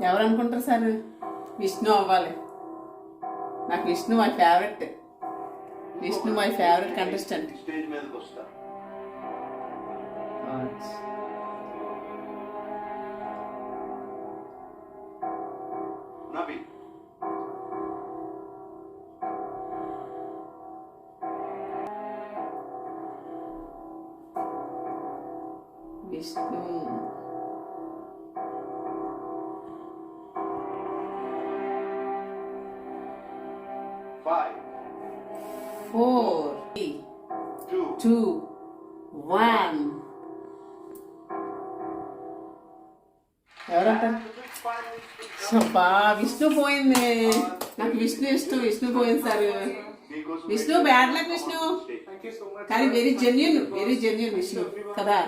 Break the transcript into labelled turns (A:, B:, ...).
A: ఎవరు అనుకుంటారు సార్? విష్ణు అవ్వాలి. నాకు Vishnu my favourite. Vishnu my favourite contestant.
B: Stage మీదకి వస్తా. నబీ
A: విష్ణు
B: 5
A: 4
B: 2
A: 2 1. ఎవరంటారు? అబ్బా విష్ణు పోయింది. నాకు విష్ణు ఇష్టం. విష్ణు పోయింది sir. Vishnu bad luck Vishnu. కానీ వెరీ జెన్యున్ విష్ణు కదా.